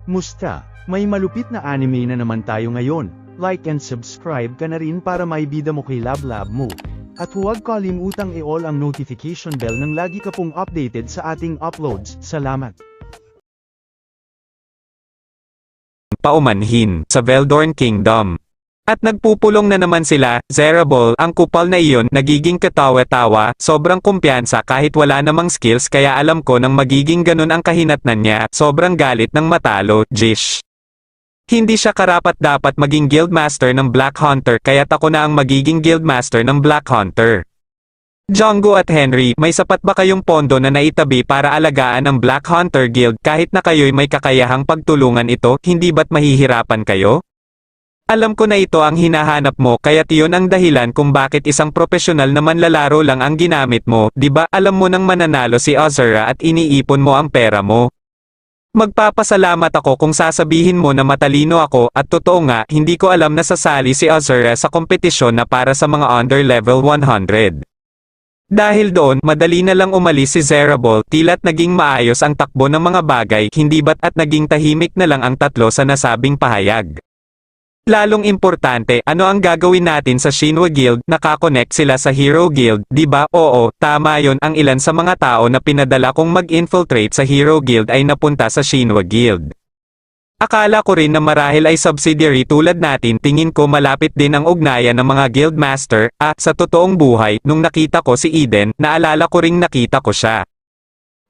Musta? May malupit na anime na naman tayo ngayon. Like and subscribe ka na rin para maibida mo kay Lablab mo. At huwag kalimutang i-all ang notification bell nang lagi ka pong updated sa ating uploads. Salamat! Paumanhin sa Veldorn Kingdom. At nagpupulong na naman sila, Zerabol, ang kupal na iyon, nagiging katawa-tawa, sobrang kumpiyansa kahit wala namang skills kaya alam ko nang magiging ganun ang kahinatnan niya, sobrang galit ng matalo, Jish. Hindi siya karapat-dapat maging guildmaster ng Black Hunter kaya't ako na ang magiging guildmaster ng Black Hunter. Jonggo at Henry, may sapat ba kayong pondo na naitabi para alagaan ang Black Hunter Guild kahit na kayo'y may kakayahang pagtulungan ito, hindi ba't mahihirapan kayo? Alam ko na ito ang hinahanap mo kaya't iyon ang dahilan kung bakit isang profesional na manlalaro lang ang ginamit mo, di ba? Alam mo nang mananalo si Azura at iniipon mo ang pera mo. Magpapasalamat ako kung sasabihin mo na matalino ako at totoo nga, hindi ko alam na sasali si Azura sa kompetisyon na para sa mga under level 100. Dahil doon, madali na lang umalis si Zerabol, tila't naging maayos ang takbo ng mga bagay, hindi ba't at naging tahimik na lang ang tatlo sa nasabing pahayag. Lalong importante, ano ang gagawin natin sa Shinwa Guild, nakakonect sila sa Hero Guild, di ba? Oo, tama yon. Ang ilan sa mga tao na pinadala kong mag-infiltrate sa Hero Guild ay napunta sa Shinwa Guild. Akala ko rin na marahil ay subsidiary tulad natin, tingin ko malapit din ang ugnayan ng mga guildmaster, sa totoong buhay, nung nakita ko si Eden, naalala ko ring nakita ko siya.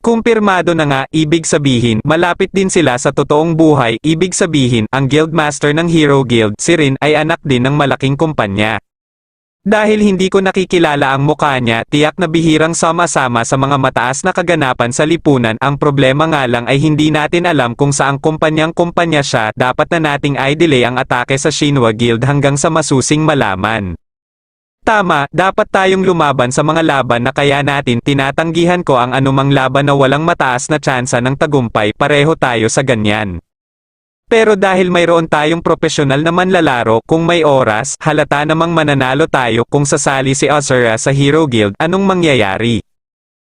Kumpirmado na nga, ibig sabihin, malapit din sila sa totoong buhay, ibig sabihin, ang guildmaster ng Hero Guild, si Rin, ay anak din ng malaking kumpanya. Dahil hindi ko nakikilala ang mukha niya, tiyak na bihirang sama-sama sa mga mataas na kaganapan sa lipunan, ang problema nga lang ay hindi natin alam kung saang kumpanya siya, dapat na nating i-delay ang atake sa Shinwa Guild hanggang sa masusing malaman. Tama, dapat tayong lumaban sa mga laban na kaya natin tinatanggihan ko ang anumang laban na walang mataas na tsansa ng tagumpay, pareho tayo sa ganyan. Pero dahil mayroon tayong profesional na manlalaro, kung may oras, halata namang mananalo tayo kung sasali si Azura sa Hero Guild, anong mangyayari?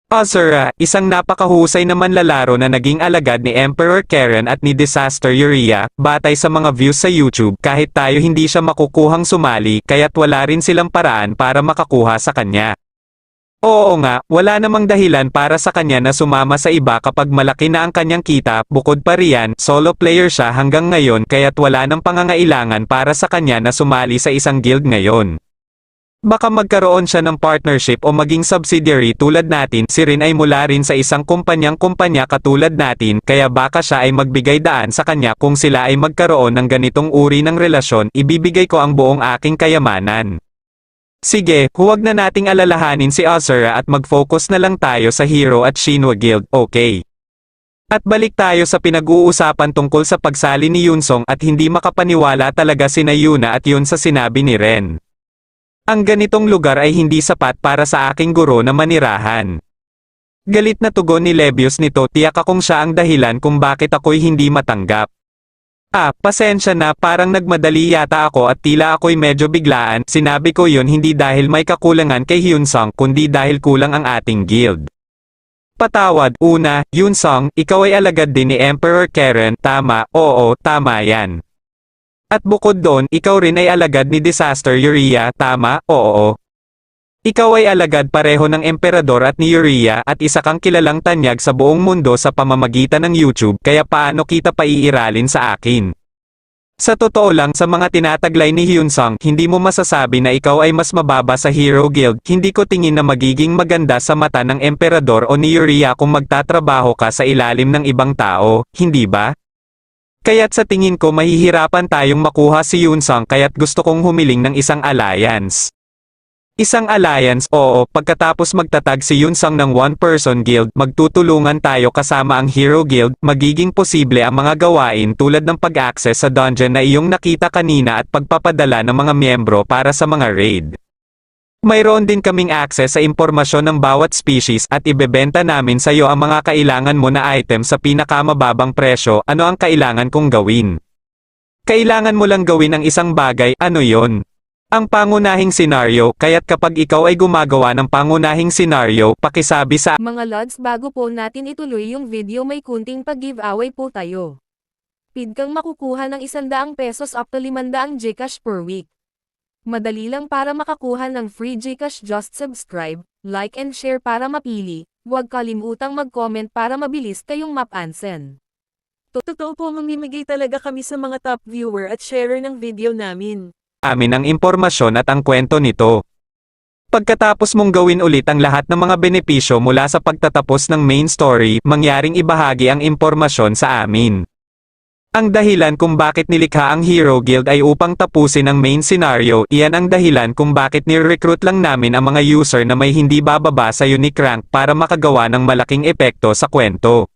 Azura, isang napakahusay na manlalaro na naging alagad ni Emperor Karen at ni Disaster Urea, batay sa mga views sa YouTube, kahit tayo hindi siya makukuhang sumali, kaya't wala rin silang paraan para makakuha sa kanya. Oo nga, wala namang dahilan para sa kanya na sumama sa iba kapag malaki na ang kanyang kita, bukod pa riyan, solo player siya hanggang ngayon kaya't wala nang pangangailangan para sa kanya na sumali sa isang guild ngayon. Baka magkaroon siya ng partnership o maging subsidiary tulad natin, si Rin ay mula rin sa isang kumpanya katulad natin, kaya baka siya ay magbigay daan sa kanya kung sila ay magkaroon ng ganitong uri ng relasyon, ibibigay ko ang buong aking kayamanan. Sige, huwag na nating alalahanin si Azura at mag-focus na lang tayo sa Hero at Shinwa Guild, okay? At balik tayo sa pinag-uusapan tungkol sa pagsali ni Yunsong at hindi makapaniwala talaga sina Yuna at yun sa sinabi ni Ren. Ang ganitong lugar ay hindi sapat para sa aking guro na manirahan. Galit na tugon ni Lebius nito, tiyak akong siya ang dahilan kung bakit ako'y hindi matanggap. Pasensya na, parang nagmadali yata ako at tila ako'y medyo biglaan, sinabi ko yun hindi dahil may kakulangan kay Hyunsong kundi dahil kulang ang ating guild. Patawad, una, Hyunsong, ikaw ay alagad din ni Emperor Karen, tama, oo, tama yan. At bukod doon, ikaw rin ay alagad ni Disaster Urea, tama, oo. Ikaw ay alagad pareho ng Emperador at ni Urea at isa kang kilalang tanyag sa buong mundo sa pamamagitan ng YouTube, kaya paano kita paiiralin sa akin? Sa totoo lang, sa mga tinataglay ni Hyunsong, hindi mo masasabi na ikaw ay mas mababa sa Hero Guild, hindi ko tingin na magiging maganda sa mata ng Emperador o ni Urea kung magtatrabaho ka sa ilalim ng ibang tao, hindi ba? Kaya't sa tingin ko mahihirapan tayong makuha si Yunsong kaya't gusto kong humiling ng isang alliance. Isang alliance, oo, pagkatapos magtatag si Yunsong ng one-person guild, magtutulungan tayo kasama ang Hero Guild, magiging posible ang mga gawain tulad ng pag-access sa dungeon na iyong nakita kanina at pagpapadala ng mga miyembro para sa mga raid. Mayroon din kaming access sa impormasyon ng bawat species at ibebenta namin sa iyo ang mga kailangan mo na item sa pinakamababang presyo. Ano ang kailangan kong gawin? Kailangan mo lang gawin ang isang bagay, ano yon? Ang pangunahing senaryo, kaya't kapag ikaw ay gumagawa ng pangunahing senaryo, pakisabi sa mga lods bago po natin ituloy yung video may kunting pag-giveaway po tayo. speed kang makukuha ng 100 pesos up to 500 Gcash per week. Madali lang para makakuha ng free Gcash, just subscribe, like and share para mapili. Huwag kalimutang mag-comment para mabilis kayong mapansin. Totoo po, mamimigay talaga kami sa mga top viewer at sharer ng video namin. Amin ang impormasyon at ang kwento nito. Pagkatapos mong gawin ulit ang lahat ng mga benepisyo mula sa pagtatapos ng main story, mangyaring ibahagi ang impormasyon sa amin. Ang dahilan kung bakit nilikha ang Hero Guild ay upang tapusin ang main scenario. Iyan ang dahilan kung bakit nire-recruit lang namin ang mga user na may hindi bababa sa unique rank para makagawa ng malaking epekto sa kwento.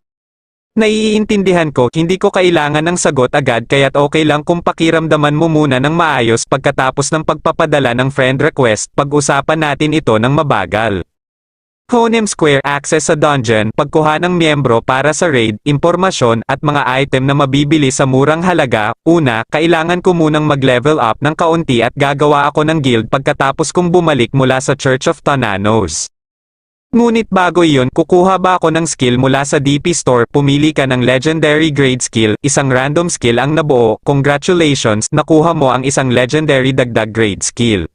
Naiintindihan ko, hindi ko kailangan ng sagot agad kaya't okay lang kung pakiramdaman mo muna ng maayos pagkatapos ng pagpapadala ng friend request. Pag-usapan natin ito ng mabagal. Honem Square, access sa dungeon, pagkuha ng miyembro para sa raid, impormasyon, at mga item na mabibili sa murang halaga. Una, kailangan ko munang mag-level up ng kaunti at gagawa ako ng guild pagkatapos kong bumalik mula sa Church of Thananos. Ngunit bago iyon, kukuha ba ako ng skill mula sa DP Store? Pumili ka ng Legendary Grade Skill, isang random skill ang nabuo. Congratulations, nakuha mo ang isang Legendary Dagdag Grade Skill.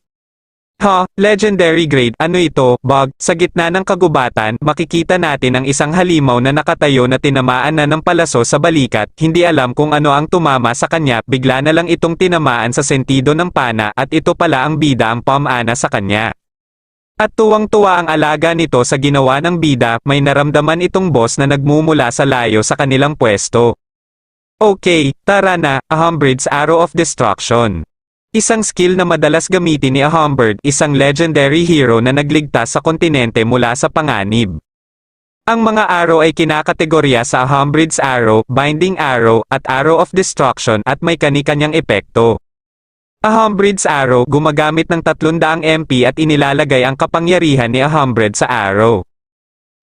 Legendary Grade, ano ito? Bug. Sa gitna ng kagubatan, makikita natin ang isang halimaw na nakatayo na tinamaan na ng palaso sa balikat. Hindi alam kung ano ang tumama sa kanya, bigla na lang itong tinamaan sa sentido ng pana at ito pala ang bida ang pamana sa kanya. At tuwang-tuwa ang alaga nito sa ginawa ng bida, may naramdaman itong boss na nagmumula sa layo sa kanilang pwesto. Okay, tara na, Ahumbird's Arrow of Destruction. Isang skill na madalas gamitin ni Ahumbird, isang legendary hero na nagligtas sa kontinente mula sa panganib. Ang mga arrow ay kinakategorya sa Ahumbird's Arrow, Binding Arrow, at Arrow of Destruction at may kani-kanyang epekto. Ahumbrid's Arrow, gumagamit ng 300 MP at inilalagay ang kapangyarihan ni Ahumbrid sa arrow.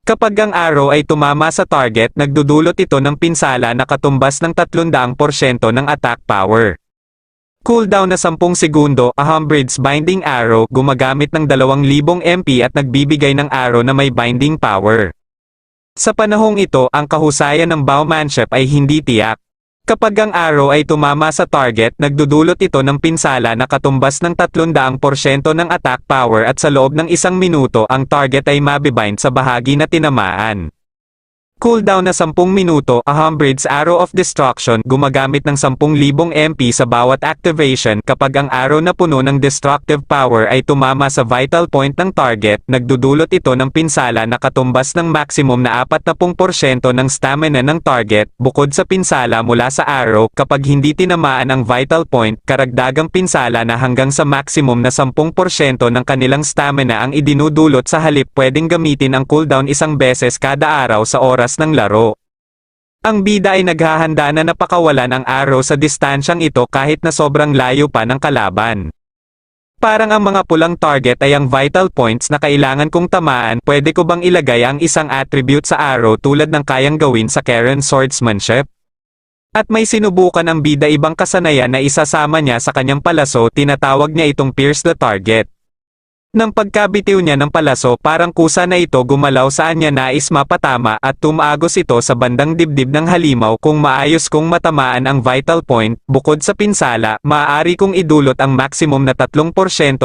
Kapag ang arrow ay tumama sa target, nagdudulot ito ng pinsala na katumbas ng 300% ng attack power. Cooldown na 10 segundo, Ahumbrid's Binding Arrow, gumagamit ng 2000 MP at nagbibigay ng arrow na may binding power. Sa panahong ito, ang kahusayan ng bowmanship ay hindi tiyak. Kapag ang arrow ay tumama sa target, nagdudulot ito ng pinsala na katumbas ng 300% ng attack power at sa loob ng 1 minuto ang target ay mabibind sa bahagi na tinamaan. Cooldown na 10 minuto, Ahumbrid's Arrow of Destruction, gumagamit ng 10,000 MP sa bawat activation. Kapag ang arrow na puno ng destructive power ay tumama sa vital point ng target, nagdudulot ito ng pinsala na katumbas ng maximum na 40% ng stamina ng target. Bukod sa pinsala mula sa arrow, kapag hindi tinamaan ang vital point, karagdagang pinsala na hanggang sa maximum na 10% ng kanilang stamina ang idinudulot. Sa halip, pwedeng gamitin ang cooldown 1 beses kada araw sa oras ng laro. Ang bida ay naghahanda na napakawalan ang arrow sa distansyang ito kahit na sobrang layo pa ng kalaban. Parang ang mga pulang target ay ang vital points na kailangan kong tamaan. Pwede ko bang ilagay ang isang attribute sa arrow tulad ng kayang gawin sa Karen Swordsmanship? At may sinubukan ang bida ibang kasanayan na isasama niya sa kanyang palaso, tinatawag niya itong Pierce the Target. Nang pagkabitiw niya ng palaso, parang kusa na ito gumalaw saan niya nais mapatama at tumagos ito sa bandang dibdib ng halimaw. Kung maayos kong matamaan ang vital point, bukod sa pinsala, maaari kong idulot ang maximum na 3%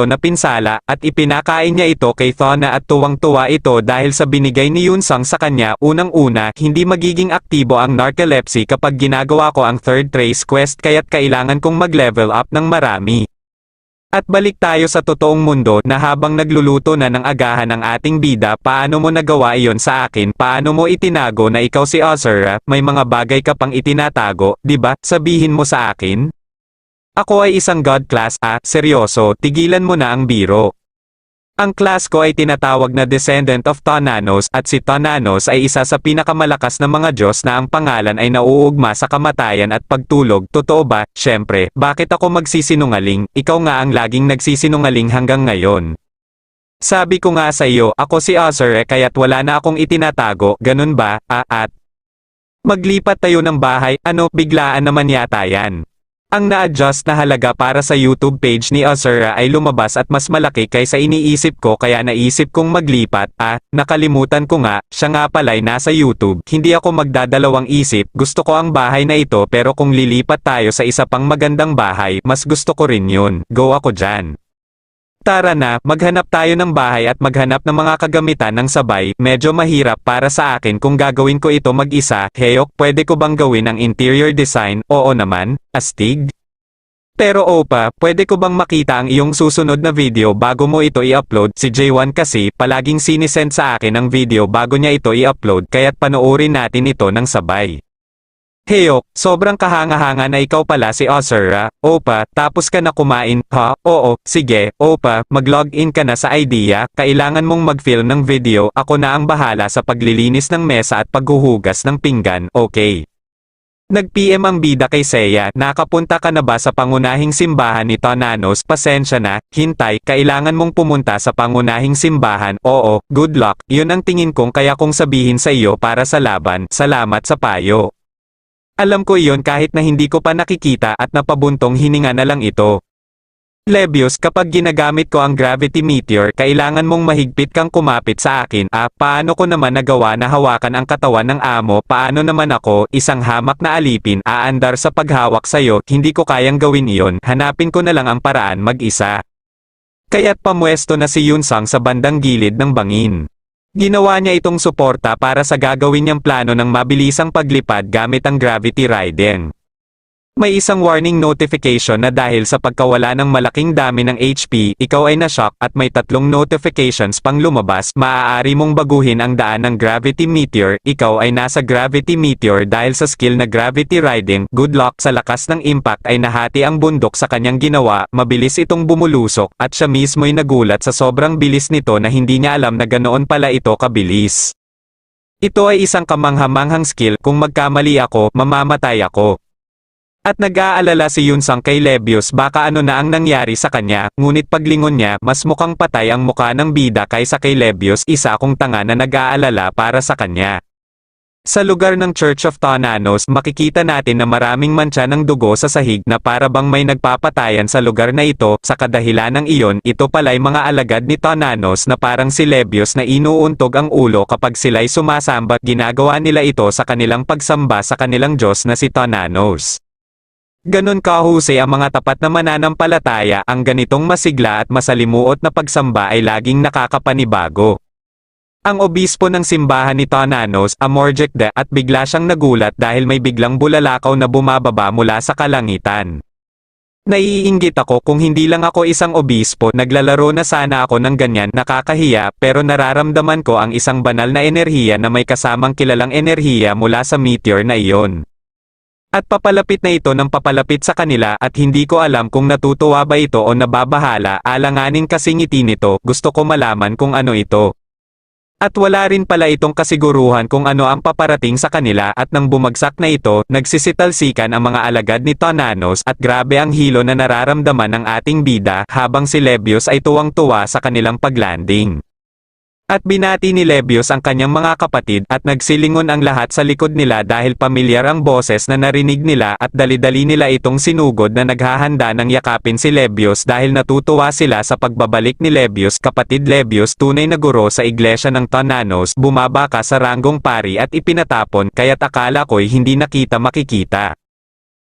na pinsala, at ipinakain niya ito kay Thona at tuwang-tuwa ito dahil sa binigay ni Yunsang sa kanya. Unang-una, hindi magiging aktibo ang narcolepsy kapag ginagawa ko ang third trace quest kaya't kailangan kong mag-level up ng marami. At balik tayo sa totoong mundo na habang nagluluto na ng agahan ang ating bida, paano mo nagawa iyon sa akin? Paano mo itinago na ikaw si Azura? May mga bagay ka pang itinatago, di ba? Sabihin mo sa akin. Ako ay isang god class, seryoso, tigilan mo na ang biro. Ang class ko ay tinatawag na Descendant of Thananos, at si Thananos ay isa sa pinakamalakas na mga Diyos na ang pangalan ay nauugma sa kamatayan at pagtulog. Totoo ba? Siyempre, bakit ako magsisinungaling? Ikaw nga ang laging nagsisinungaling hanggang ngayon. Sabi ko nga sa iyo, ako si Azure kaya't wala na akong itinatago, ganun ba? At maglipat tayo ng bahay, biglaan naman yata yan. Ang na-adjust na halaga para sa YouTube page ni Azura ay lumabas at mas malaki kaysa iniisip ko kaya naisip kong maglipat, nakalimutan ko nga, siya nga pala'y nasa YouTube. Hindi ako magdadalawang isip, gusto ko ang bahay na ito pero kung lilipat tayo sa isa pang magandang bahay, mas gusto ko rin yun. Go ako dyan. Tara na, maghanap tayo ng bahay at maghanap ng mga kagamitan ng sabay. Medyo mahirap para sa akin kung gagawin ko ito mag-isa. Heyok, pwede ko bang gawin ang interior design? Oo naman, astig. Pero Opa, pwede ko bang makita ang iyong susunod na video bago mo ito i-upload? Si J1 kasi, palaging sinisend sa akin ang video bago niya ito i-upload kaya't panoorin natin ito ng sabay. Heyok, sobrang kahanga-hanga na ikaw pala si Azura. Opa, tapos ka na kumain, ha? Oo, sige, Opa, mag-login ka na sa idea, kailangan mong mag-film ng video, ako na ang bahala sa paglilinis ng mesa at paghuhugas ng pinggan, okay? Nag-PM ang bida kay Seiya, nakapunta ka na ba sa pangunahing simbahan ni Tonanos? Pasensya na, hintay, kailangan mong pumunta sa pangunahing simbahan, oo, good luck, yun ang tingin kong kaya kong sabihin sa iyo para sa laban, salamat sa payo. Alam ko iyon kahit na hindi ko pa nakikita at napabuntong hininga na lang ito. Lebius, kapag ginagamit ko ang Gravity Meteor, kailangan mong mahigpit kang kumapit sa akin. Paano ko naman nagawa na hawakan ang katawan ng amo? Paano naman ako, isang hamak na alipin, aandar sa paghawak sa'yo? Hindi ko kayang gawin iyon. Hanapin ko na lang ang paraan mag-isa. Kaya't pamwesto na si Yunsang sa bandang gilid ng bangin. Ginawa niya itong suporta para sa gagawin niyang plano ng mabilisang paglipad gamit ang gravity riding. May isang warning notification na dahil sa pagkawala ng malaking dami ng HP, ikaw ay na-shock at may 3 notifications pang lumabas. Maaari mong baguhin ang daan ng Gravity Meteor, ikaw ay nasa Gravity Meteor dahil sa skill na Gravity Riding. Good luck, sa lakas ng impact ay nahati ang bundok sa kanyang ginawa, mabilis itong bumulusok, at siya mismo'y nagulat sa sobrang bilis nito na hindi niya alam na ganoon pala ito kabilis. Ito ay isang kamanghamanghang skill, kung magkamali ako, mamamatay ako. At nag-aalala si Yunsang kay Lebius baka ano na ang nangyari sa kanya, ngunit paglingon niya, mas mukhang patay ang muka ng bida kaysa kay Lebius, isa akong tanga na nag-aalala para sa kanya. Sa lugar ng Church of Tonanos, makikita natin na maraming mantsa ng dugo sa sahig na para bang may nagpapatayan sa lugar na ito. Sa kadahilan ng iyon, ito pala'y mga alagad ni Tonanos na parang si Lebius na inuuntog ang ulo kapag sila'y sumasamba. Ginagawa nila ito sa kanilang pagsamba sa kanilang Diyos na si Tonanos. Ganon kahusay ang mga tapat na mananampalataya, ang ganitong masigla at masalimuot na pagsamba ay laging nakakapanibago. Ang obispo ng simbahan ni Tonanos, Amorjekda, at bigla siyang nagulat dahil may biglang bulalakaw na bumababa mula sa kalangitan. Naiinggit ako kung hindi lang ako isang obispo, naglalaro na sana ako ng ganyan, nakakahiya, pero nararamdaman ko ang isang banal na enerhiya na may kasamang kilalang enerhiya mula sa meteor na iyon. At papalapit na ito ng papalapit sa kanila at hindi ko alam kung natutuwa ba ito o nababahala, alanganin kasi ngiti nito, gusto ko malaman kung ano ito. At wala rin pala itong kasiguruhan kung ano ang paparating sa kanila at nang bumagsak na ito, nagsisitalsikan ang mga alagad ni Tonanos at grabe ang hilo na nararamdaman ng ating bida habang si Lebius ay tuwang-tuwa sa kanilang paglanding. At binati ni Lebius ang kanyang mga kapatid at nagsilingon ang lahat sa likod nila dahil pamilyar ang boses na narinig nila at dali-dali nila itong sinugod na naghahanda ng yakapin si Lebius dahil natutuwa sila sa pagbabalik ni Lebius. Kapatid Lebius, tunay na guro sa iglesia ng Tonanos, bumaba ka sa ranggong pari at ipinatapon kaya't akala ko'y hindi nakita makikita.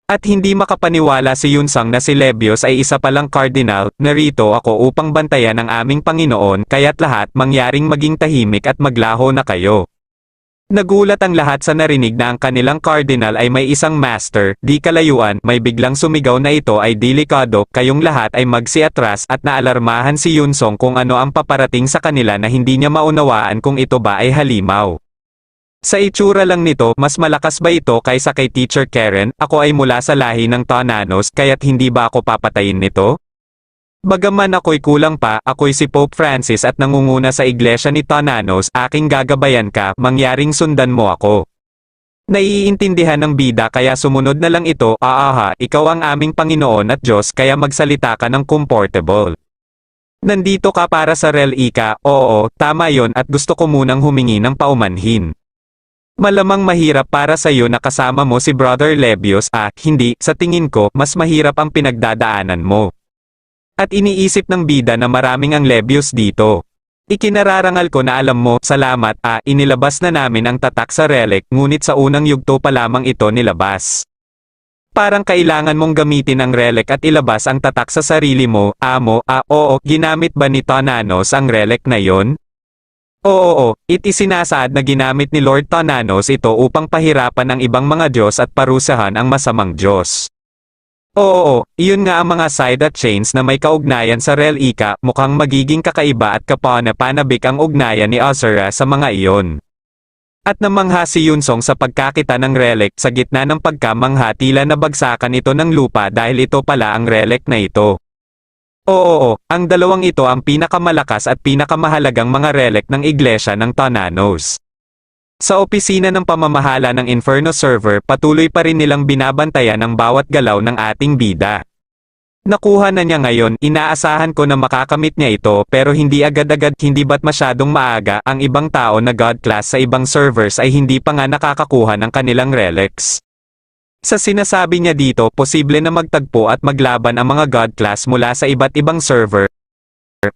At hindi makapaniwala si Yunsang na si Lebius ay isa palang cardinal. Narito ako upang bantayan ang aming Panginoon, kaya't lahat mangyaring maging tahimik at maglaho na kayo. Nagulat ang lahat sa narinig na ang kanilang cardinal ay may isang master. Di kalayuan, may biglang sumigaw na ito ay delikado, kayong lahat ay magsiatras at naalarmahan si Yunsong kung ano ang paparating sa kanila na hindi niya maunawaan kung ito ba ay halimaw. Sa itsura lang nito, mas malakas ba ito kaysa kay Teacher Karen? Ako ay mula sa lahi ng Tonanos, kaya't hindi ba ako papatayin nito? Bagaman ako'y kulang pa, ako'y si Pope Francis at nangunguna sa iglesia ni Tonanos, aking gagabayan ka, mangyaring sundan mo ako. Naiintindihan ng bida kaya sumunod na lang ito, ikaw ang aming Panginoon at Diyos kaya magsalita ka ng comfortable. Nandito ka para sa rel ika, oo, tama yon at gusto ko munang humingi ng paumanhin. Malamang mahirap para sa iyo na kasama mo si Brother Lebios. Hindi, sa tingin ko, mas mahirap ang pinagdadaanan mo. At iniisip ng bida na maraming ang Lebios dito. Ikinararangal ko na alam mo, salamat, inilabas na namin ang tatak sa relic, ngunit sa unang yugto pa lamang ito nilabas. Parang kailangan mong gamitin ang relic at ilabas ang tatak sa sarili mo, amo. Oo, ginamit ba ni Tonanos ang relic na yon? Oo, isinasaad na ginamit ni Lord Tonanos ito upang pahirapan ang ibang mga Diyos at parusahan ang masamang Diyos. Oo, iyon nga ang mga side at chains na may kaugnayan sa relika, mukhang magiging kakaiba at kapanapanabik ang ugnayan ni Azura sa mga iyon. At namangha si Yunsong sa pagkakita ng relic sa gitna ng pagkamangha tila nabagsakan ito ng lupa dahil ito pala ang relic na ito. Oo, ang dalawang ito ang pinakamalakas at pinakamahalagang mga relic ng iglesia ng Tonanos. Sa opisina ng pamamahala ng Inferno Server patuloy pa rin nilang binabantayan ang bawat galaw ng ating bida. Nakuha na niya ngayon, inaasahan ko na makakamit niya ito pero hindi agad-agad, hindi ba't masyadong maaga, ang ibang tao na God class sa ibang servers ay hindi pa nga nakakakuha ng kanilang relics. Sa sinasabi niya dito, posible na magtagpo at maglaban ang mga God class mula sa iba't ibang server.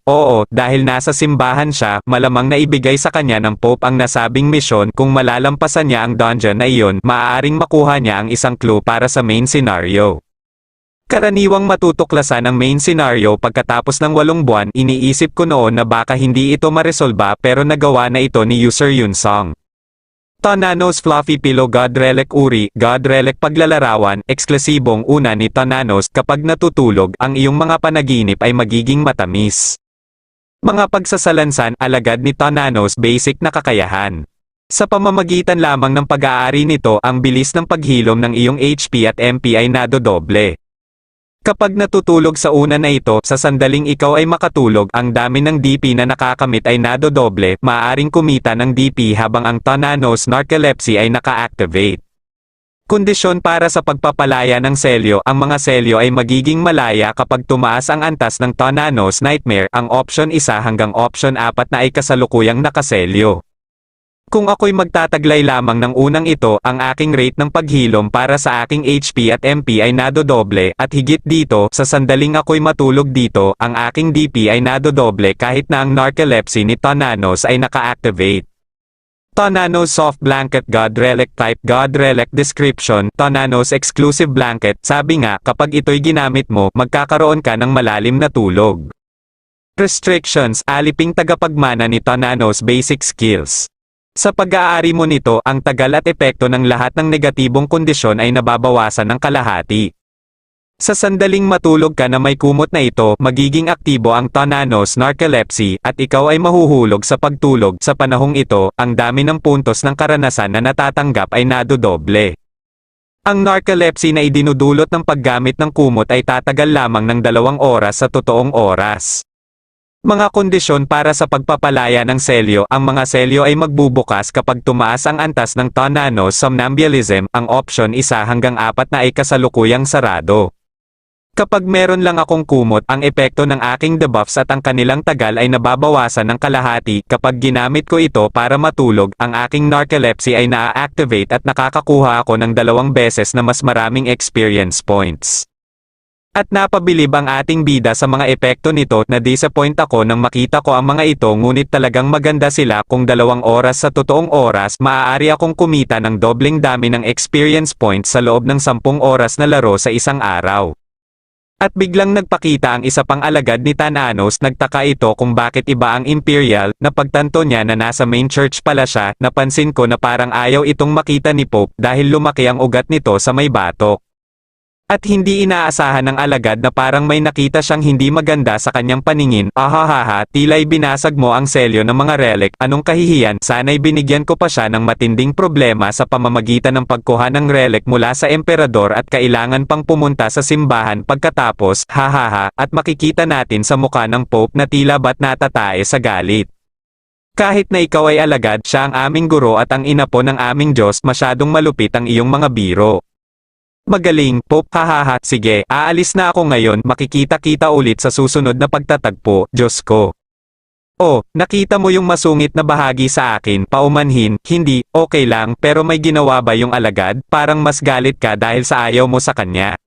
Oo, dahil nasa simbahan siya, malamang naibigay sa kanya ng Pope ang nasabing misyon. Kung malalampasan niya ang dungeon na iyon, maaaring makuha niya ang isang clue para sa main scenario. Karaniwang matutuklasan ang main scenario pagkatapos ng 8 buwan. Iniisip ko noon na baka hindi ito maresolba pero nagawa na ito ni user Yunsong. Tonanos Fluffy Pillow God Relic Uri, God Relic Paglalarawan, eksklusibong una ni Tonanos. Kapag natutulog, ang iyong mga panaginip ay magiging matamis. Mga pagsasalansan, alagad ni Tonanos basic na kakayahan. Sa pamamagitan lamang ng pag-aari nito, ang bilis ng paghilom ng iyong HP at MP ay nadodoble. Kapag natutulog sa una na ito, sa sandaling ikaw ay makatulog, ang dami ng DP na nakakamit ay nadodoble, maaaring kumita ng DP habang ang Tonanos Narcolepsy ay naka-activate. Kondisyon para sa pagpapalaya ng selyo, ang mga selyo ay magiging malaya kapag tumaas ang antas ng Tonanos Nightmare, ang option 1 hanggang option 4 na ay kasalukuyang nakaselyo. Kung ako'y magtataglay lamang ng unang ito, ang aking rate ng paghilom para sa aking HP at MP ay nadodoble, at higit dito, sa sandaling ako'y matulog dito, ang aking DP ay nadodoble kahit na ang Narcolepsy ni Tonanos ay naka-activate. Tonanos Soft Blanket God Relic Type God Relic Description, Tonanos Exclusive Blanket, sabi nga, kapag ito'y ginamit mo, magkakaroon ka ng malalim na tulog. Restrictions, aliping tagapagmana ni Tonanos Basic Skills. Sa pag-aari mo nito, ang tagal at epekto ng lahat ng negatibong kondisyon ay nababawasan ng kalahati. Sa sandaling matulog ka na may kumot na ito, magiging aktibo ang Tonanos Narcolepsy, at ikaw ay mahuhulog sa pagtulog. Sa panahong ito, ang dami ng puntos ng karanasan na natatanggap ay nadodoble. Ang narcolepsy na idinudulot ng paggamit ng kumot ay tatagal lamang ng 2 oras sa totoong oras. Mga kondisyon para sa pagpapalaya ng selyo, ang mga selyo ay magbubukas kapag tumaas ang antas ng Tonanos Somnambulism, ang option 1 hanggang 4 na ay kasalukuyang sarado. Kapag meron lang akong kumot, ang epekto ng aking debuffs at ang kanilang tagal ay nababawasan ng kalahati. Kapag ginamit ko ito para matulog, ang aking narcolepsy ay naa-activate at nakakakuha ako ng 2 beses na mas maraming experience points. At napabilib ang ating bida sa mga epekto nito. Na-disappoint ako nang makita ko ang mga ito, ngunit talagang maganda sila. Kung 2 oras sa totoong oras, maaari akong kumita ng dobling dami ng experience points sa loob ng 10 oras na laro sa isang araw. At biglang nagpakita ang isa pang alagad ni Tonanos. Nagtaka ito kung bakit iba ang Imperial. Napagtanto niya na nasa main church pala siya. Napansin ko na parang ayaw itong makita ni Pope dahil lumaki ang ugat nito sa may batok. At hindi inaasahan ng alagad na parang may nakita siyang hindi maganda sa kanyang paningin. Ahahaha, tila'y binasag mo ang selyo ng mga relic. Anong kahihiyan, sana'y binigyan ko pa siya ng matinding problema sa pamamagitan ng pagkuha ng relic mula sa emperador at kailangan pang pumunta sa simbahan pagkatapos, hahaha, at makikita natin sa mukha ng Pope na tila ba't natatae sa galit. Kahit na ikaw ay alagad, siya ang aming guro at ang ina po ng aming Diyos, masyadong malupit ang iyong mga biro. Magaling, Pope, hahaha, sige, aalis na ako ngayon, makikita-kita ulit sa susunod na pagtatagpo, Diyos ko. Oh, nakita mo yung masungit na bahagi sa akin, paumanhin, hindi, okay lang, pero may ginawa ba yung alagad? Parang mas galit ka dahil sa ayaw mo sa kanya.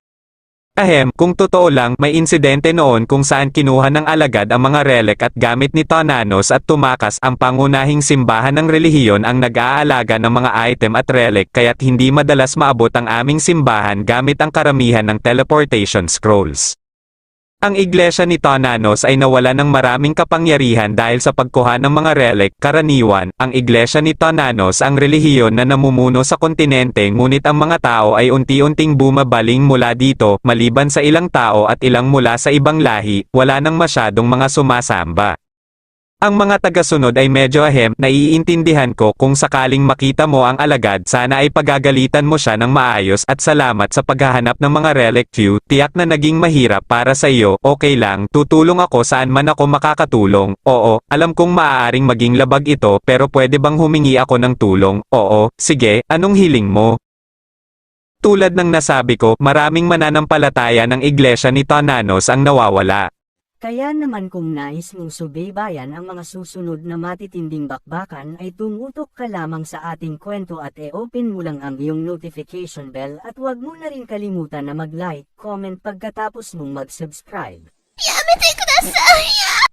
Ahem, kung totoo lang, may insidente noon kung saan kinuha ng alagad ang mga relic at gamit ni Tonanos at tumakas ang pangunahing simbahan ng relihiyon ang nag-aalaga ng mga item at relic kaya't hindi madalas maabot ang aming simbahan gamit ang karamihan ng teleportation scrolls. Ang iglesia ni Tonanos ay nawala ng maraming kapangyarihan dahil sa pagkuha ng mga relic. Karaniwan, ang iglesia ni Tonanos ang relihiyon na namumuno sa kontinente ngunit ang mga tao ay unti-unting bumabaling mula dito, maliban sa ilang tao at ilang mula sa ibang lahi, wala nang masyadong mga sumasamba. Ang mga tagasunod ay medyo ahem, naiintindihan ko kung sakaling makita mo ang alagad sana ay pagagalitan mo siya ng maayos at salamat sa paghahanap ng mga relic few, tiyak na naging mahirap para sa iyo, okay lang, tutulong ako saan man ako makakatulong, oo, alam kong maaaring maging labag ito pero pwede bang humingi ako ng tulong, oo, sige, anong hiling mo? Tulad ng nasabi ko, maraming mananampalataya ng iglesia ni Tonanos ang nawawala. Kaya naman kung nais mong subaybayan ang mga susunod na matitinding bakbakan ay tumutok ka lamang sa ating kwento at e-open mo lang ang iyong notification bell at huwag mo na rin kalimutan na mag-like, comment pagkatapos mong mag-subscribe. やめてください